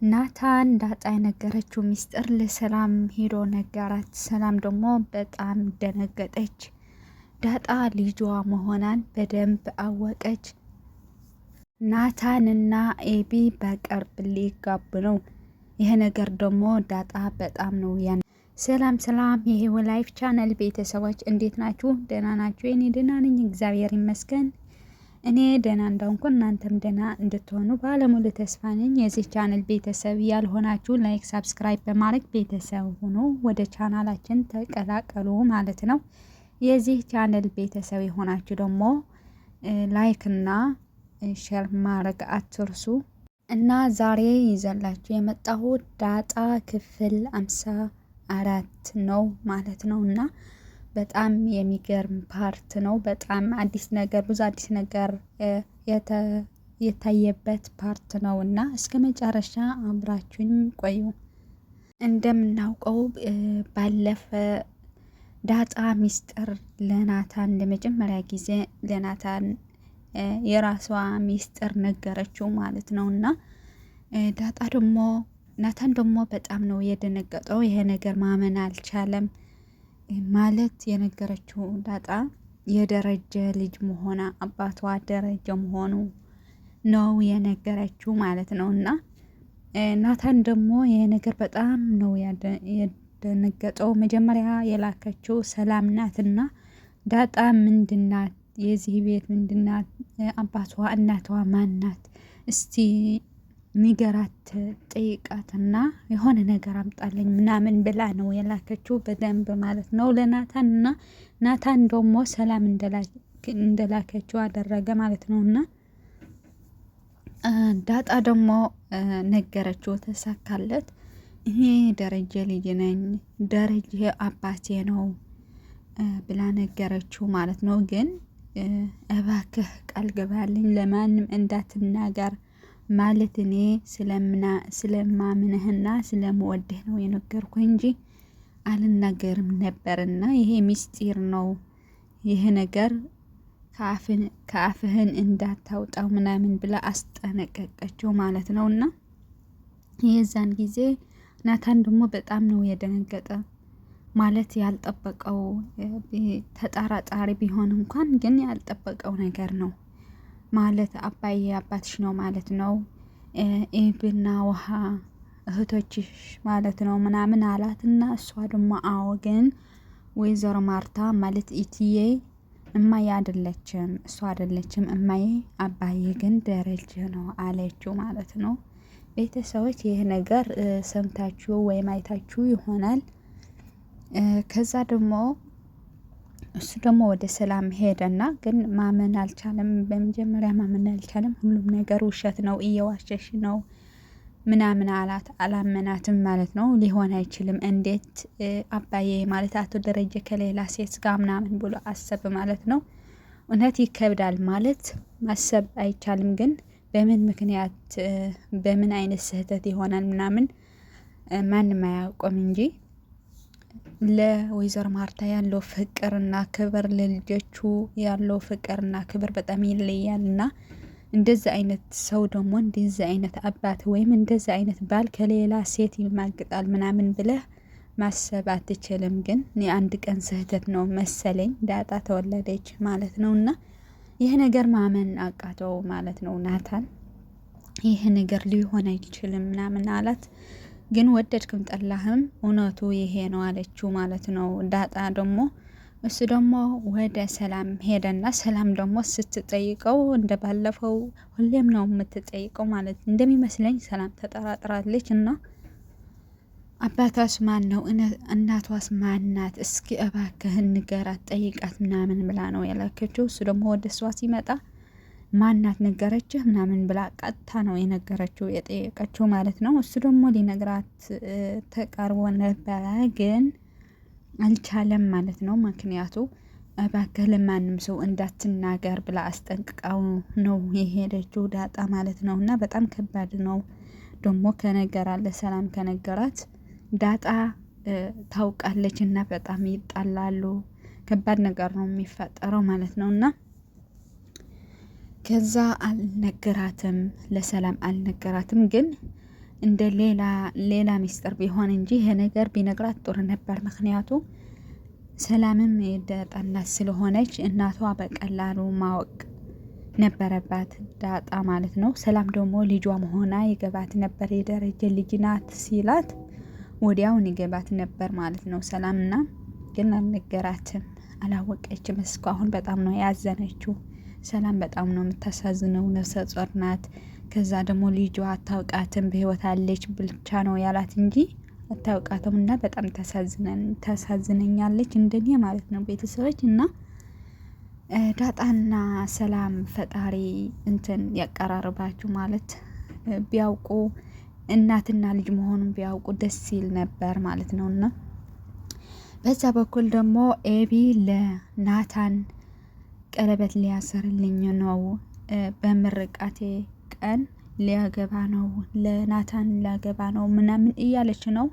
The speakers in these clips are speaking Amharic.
ናታን ዳጣ የነገረችው ሚስጥር ለሰላም ሄዶ ነገራት። ሰላም ደግሞ በጣም ደነገጠች። ዳጣ ልጇ መሆኗን በደንብ አወቀች። ናታንና ኤቢ በቅርብ ሊጋቡ ነው። ይሄ ነገር ደግሞ ዳጣ በጣም ነው ሰላም ሰላም፣ የህይወት ላይፍ ቻናል ቤተሰቦች እንዴት ናችሁ? ደህና ናችሁ? እኔ ደህና ነኝ፣ እግዚአብሔር ይመስገን። እኔ ደህና እንደሆንኩ እናንተም ደህና እንድትሆኑ ባለሙሉ ተስፋ ነኝ። የዚህ ቻናል ቤተሰብ ያልሆናችሁ ላይክ፣ ሳብስክራይብ በማድረግ ቤተሰብ ሆኖ ወደ ቻናላችን ተቀላቀሉ ማለት ነው። የዚህ ቻናል ቤተሰብ የሆናችሁ ደግሞ ላይክ እና ሼር ማድረግ አትርሱ። እና ዛሬ ይዘላችሁ የመጣሁት ዳጣ ክፍል 54 ነው ማለት ነው። እና በጣም የሚገርም ፓርት ነው። በጣም አዲስ ነገር ብዙ አዲስ ነገር የታየበት ፓርት ነው እና እስከ መጨረሻ አብራችሁኝ ቆዩ። እንደምናውቀው ባለፈ ዳጣ ሚስጥር ለናታን ለመጀመሪያ ጊዜ ለናታን የራሷ ሚስጥር ነገረችው ማለት ነው። እና ዳጣ ደግሞ ናታን ደግሞ በጣም ነው የደነገጠው። ይሄ ነገር ማመን አልቻለም። ማለት የነገረችው ዳጣ የደረጀ ልጅ መሆኗ አባቷ ደረጀ መሆኑ ነው የነገረችው ማለት ነው። እና ናታን ደግሞ ይሄ ነገር በጣም ነው የደነገጠው። መጀመሪያ የላከችው ሰላም ናትና ዳጣ ምንድናት? የዚህ ቤት ምንድናት? አባቷ እናቷ ማናት? እስቲ ንገራት፣ ጠይቃትና የሆነ ነገር አምጣልኝ ምናምን ብላ ነው የላከችው በደንብ ማለት ነው ለናታን። እና ናታን ደግሞ ሰላም እንደላከችው አደረገ ማለት ነው። እና ዳጣ ደግሞ ነገረችው፣ ተሳካለት። ይሄ ደረጀ ልጅ ነኝ፣ ደረጀ አባቴ ነው ብላ ነገረችው ማለት ነው። ግን እባክህ ቃል ገባልኝ ለማንም እንዳትናገር ማለት እኔ ስለማምንህና ስለምወድህ ነው የነገርኩ እንጂ አልናገርም ነበርና ይሄ ሚስጢር ነው፣ ይሄ ነገር ከአፍህን እንዳታውጣው ምናምን ብላ አስጠነቀቀችው ማለት ነው። እና የዛን ጊዜ ናታን ደግሞ በጣም ነው የደነገጠ። ማለት ያልጠበቀው ተጠራጣሪ ቢሆን እንኳን ግን ያልጠበቀው ነገር ነው ማለት አባዬ አባትሽ ነው ማለት ነው፣ ኤብና ውሃ እህቶችሽ ማለት ነው ምናምን አላትና እሷ ደግሞ አዎ፣ ግን ወይዘሮ ማርታ ማለት ኢትዬ እማዬ አይደለችም፣ እሷ አይደለችም እማዬ፣ አባዬ ግን ደረጀ ነው አለችው ማለት ነው። ቤተሰቦች ይህ ነገር ሰምታችሁ ወይም አይታችሁ ይሆናል። ከዛ ደግሞ እሱ ደግሞ ወደ ሰላም ሄደና ግን ማመን አልቻለም። በመጀመሪያ ማመን አልቻለም። ሁሉም ነገር ውሸት ነው፣ እየዋሸሽ ነው ምናምን አላት። አላመናትም ማለት ነው። ሊሆን አይችልም፣ እንዴት አባዬ ማለት አቶ ደረጀ ከሌላ ሴት ጋር ምናምን ብሎ አሰብ ማለት ነው። እውነት ይከብዳል ማለት ማሰብ አይቻልም፣ ግን በምን ምክንያት በምን አይነት ስህተት ይሆናል ምናምን ማንም አያውቁም እንጂ ለወይዘሮ ማርታ ያለው ፍቅርና ክብር ለልጆቹ ያለው ፍቅርና ክብር በጣም ይለያል። እና እንደዚህ አይነት ሰው ደግሞ እንደዚህ አይነት አባት ወይም እንደዚህ አይነት ባል ከሌላ ሴት ይማግጣል ምናምን ብለህ ማሰብ አትችልም። ግን የአንድ ቀን ስህተት ነው መሰለኝ ዳጣ ተወለደች ማለት ነው። እና ይህ ነገር ማመን አቃተው ማለት ነው ናታን። ይህ ነገር ሊሆን አይችልም ምናምን አላት። ግን ወደድክም ጠላህም እውነቱ ይሄ ነው አለችው ማለት ነው ዳጣ ደግሞ። እሱ ደግሞ ወደ ሰላም ሄደና ሰላም ደግሞ ስትጠይቀው እንደ ባለፈው ሁሌም ነው የምትጠይቀው ማለት እንደሚመስለኝ ሰላም ተጠራጥራለች። እና አባቷስ ማን ነው? እናቷስ ማናት? እስኪ እባክህን ንገራት፣ ጠይቃት ምናምን ብላ ነው ያላከችው። እሱ ደግሞ ወደ እሷ ሲመጣ ማናት ነገረችህ ምናምን ብላ ቀጥታ ነው የነገረችው የጠየቀችው ማለት ነው። እሱ ደግሞ ሊነግራት ተቃርቦ ነበረ ግን አልቻለም ማለት ነው። ምክንያቱ እባክህ ለማንም ሰው እንዳትናገር ብላ አስጠንቅቃው ነው የሄደችው ዳጣ ማለት ነው። እና በጣም ከባድ ነው ደግሞ ከነገር አለ ሰላም ከነገራት ዳጣ ታውቃለች እና በጣም ይጣላሉ። ከባድ ነገር ነው የሚፈጠረው ማለት ነው። እና ከዛ አልነገራትም፣ ለሰላም አልነገራትም። ግን እንደ ሌላ ሚስጥር ቢሆን እንጂ ይሄ ነገር ቢነግራት ጥሩ ነበር። ምክንያቱ ሰላምም የዳጣናት ስለሆነች እናቷ በቀላሉ ማወቅ ነበረባት፣ ዳጣ ማለት ነው። ሰላም ደግሞ ልጇ መሆኗ ይገባት ነበር። የደረጀ ልጅ ናት ሲላት ወዲያውን ይገባት ነበር ማለት ነው ሰላምና፣ ግን አልነገራትም፣ አላወቀችም። እስካሁን በጣም ነው ያዘነችው። ሰላም በጣም ነው የምታሳዝነው። ነፍሰ ጡር ናት። ከዛ ደግሞ ልጇ አታውቃትም፣ በህይወት አለች ብቻ ነው ያላት እንጂ አታውቃትም። እና በጣም ታሳዝነኛለች እንደኔ ማለት ነው ቤተሰቦች። እና ዳጣና ሰላም ፈጣሪ እንትን ያቀራርባችሁ ማለት ቢያውቁ እናትና ልጅ መሆኑን ቢያውቁ ደስ ሲል ነበር ማለት ነው። እና በዛ በኩል ደግሞ ኤቢ ለናታን ቀለበት ሊያሰርልኝ ነው፣ በምርቃቴ ቀን ሊያገባ ነው፣ ለናታን ሊያገባ ነው ምናምን እያለች ነው።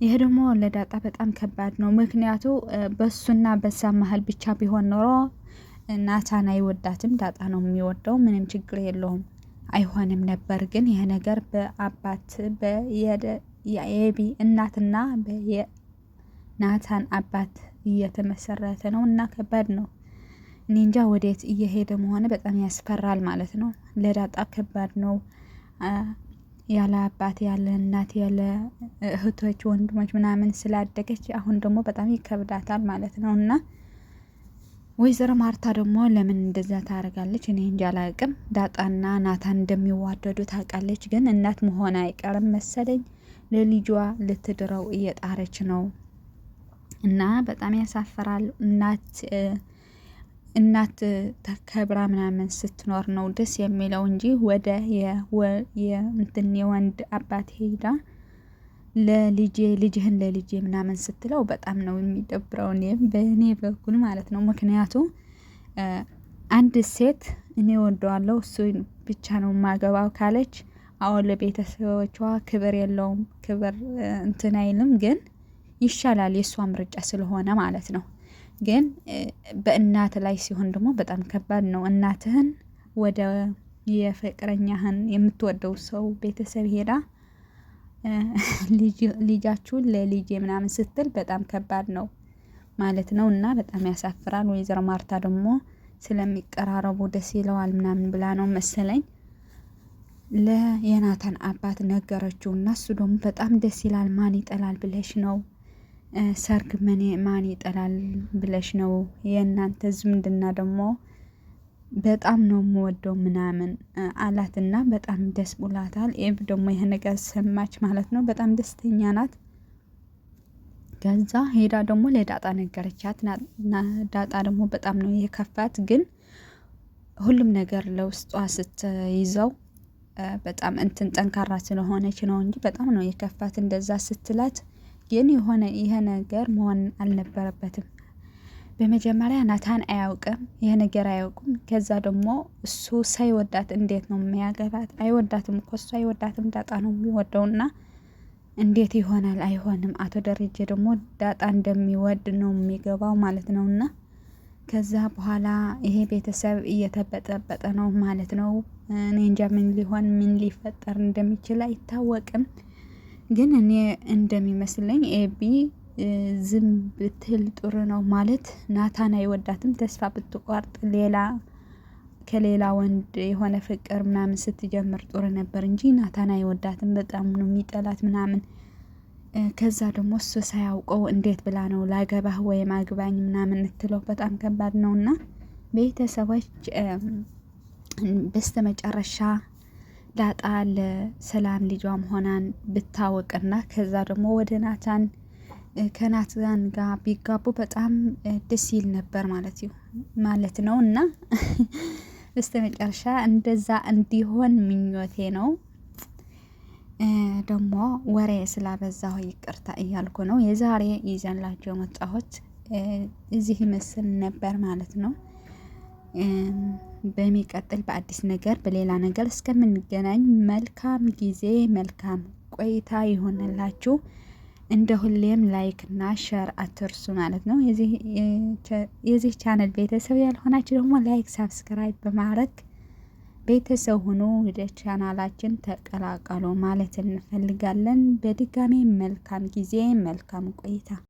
ይሄ ደግሞ ለዳጣ በጣም ከባድ ነው። ምክንያቱ በሱና በሳ መሀል ብቻ ቢሆን ኖሮ ናታን አይወዳትም፣ ዳጣ ነው የሚወደው፣ ምንም ችግር የለውም፣ አይሆንም ነበር። ግን ይሄ ነገር በአባት የኤቢ እናትና በናታን አባት እየተመሰረተ ነው እና ከባድ ነው። እኔ እንጃ ወዴት እየሄደ መሆነ በጣም ያስፈራል ማለት ነው። ለዳጣ ከባድ ነው። ያለ አባት ያለ እናት ያለ እህቶች ወንድሞች ምናምን ስላደገች አሁን ደግሞ በጣም ይከብዳታል ማለት ነው። እና ወይዘሮ ማርታ ደግሞ ለምን እንደዛ ታደርጋለች? እኔ እንጃ አላቅም። ዳጣና ናታን እንደሚዋደዱ ታውቃለች፣ ግን እናት መሆን አይቀርም መሰለኝ ለልጇ ልትድረው እየጣረች ነው። እና በጣም ያሳፍራል። እናት ተከብራ ምናምን ስትኖር ነው ደስ የሚለው እንጂ ወደ የወንድ አባት ሄዳ ልጅህን ለልጄ ምናምን ስትለው በጣም ነው የሚደብረው። በእኔ በኩል ማለት ነው። ምክንያቱ አንድ ሴት እኔ ወደዋለሁ እሱ ብቻ ነው ማገባው ካለች አሁን ለቤተሰቦቿ ክብር የለውም፣ ክብር እንትን አይልም። ግን ይሻላል የእሷ ምርጫ ስለሆነ ማለት ነው። ግን በእናት ላይ ሲሆን ደግሞ በጣም ከባድ ነው። እናትህን ወደ የፍቅረኛህን የምትወደው ሰው ቤተሰብ ሄዳ ልጃችሁን ለልጄ ምናምን ስትል በጣም ከባድ ነው ማለት ነው። እና በጣም ያሳፍራል። ወይዘሮ ማርታ ደግሞ ስለሚቀራረቡ ደስ ይለዋል ምናምን ብላ ነው መሰለኝ የናታን አባት ነገረችው። እና እሱ ደግሞ በጣም ደስ ይላል። ማን ይጠላል ብለሽ ነው? ሰርግ ማን ይጠላል ብለሽ ነው? የእናንተ ዝምድና ደግሞ በጣም ነው የምወደው ምናምን አላትና በጣም ደስ ብሏታል። ኤብ ደግሞ ይሄ ነገር ሰማች ማለት ነው። በጣም ደስተኛ ናት። ከዛ ሄዳ ደግሞ ለዳጣ ነገረቻት። ዳጣ ደግሞ በጣም ነው የከፋት። ግን ሁሉም ነገር ለውስጧ ስትይዘው በጣም እንትን ጠንካራ ስለሆነች ነው እንጂ በጣም ነው የከፋት እንደዛ ስትላት። ግን ይሄ ነገር መሆን አልነበረበትም። በመጀመሪያ ናታን አያውቅም፣ ይሄ ነገር አያውቁም። ከዛ ደግሞ እሱ ሳይወዳት እንዴት ነው የሚያገባት? አይወዳትም እኮ እሱ አይወዳትም፣ ዳጣ ነው የሚወደውና እንዴት ይሆናል? አይሆንም። አቶ ደረጀ ደግሞ ዳጣ እንደሚወድ ነው የሚገባው ማለት ነውና ከዛ በኋላ ይሄ ቤተሰብ እየተበጠበጠ ነው ማለት ነው። እኔ እንጃ ምን ሊፈጠር እንደሚችል አይታወቅም። ግን እኔ እንደሚመስለኝ ኤቢ ዝም ብትል ጥሩ ነው ማለት ናታን አይወዳትም። ተስፋ ብትቆርጥ ከሌላ ወንድ የሆነ ፍቅር ምናምን ስትጀምር ጥሩ ነበር እንጂ ናታን አይወዳትም፣ በጣም ነው የሚጠላት ምናምን። ከዛ ደግሞ እሱ ሳያውቀው እንዴት ብላ ነው ላገባህ ወይም አግባኝ ምናምን እንትለው? በጣም ከባድ ነው። እና ቤተሰቦች በስተ መጨረሻ ዳጣ ለሰላም ልጇ መሆኗን ብታወቅና ከዛ ደግሞ ወደ ናታን ከናታን ጋር ቢጋቡ በጣም ደስ ይል ነበር ማለት ነው። እና በስተ መጨረሻ እንደዛ እንዲሆን ምኞቴ ነው። ደግሞ ወሬ ስላበዛው ይቅርታ እያልኩ ነው። የዛሬ ይዘንላቸው መጣሁት እዚህ ይመስል ነበር ማለት ነው። በሚቀጥል በአዲስ ነገር በሌላ ነገር እስከምንገናኝ መልካም ጊዜ መልካም ቆይታ ይሆንላችሁ። እንደ ሁሌም ላይክ እና ሸር አትርሱ ማለት ነው። የዚህ ቻናል ቤተሰብ ያልሆናችሁ ደግሞ ላይክ፣ ሳብስክራይብ በማድረግ ቤተሰብ ሆኖ ወደ ቻናላችን ተቀላቀሉ ማለት እንፈልጋለን። በድጋሚ መልካም ጊዜ መልካም ቆይታ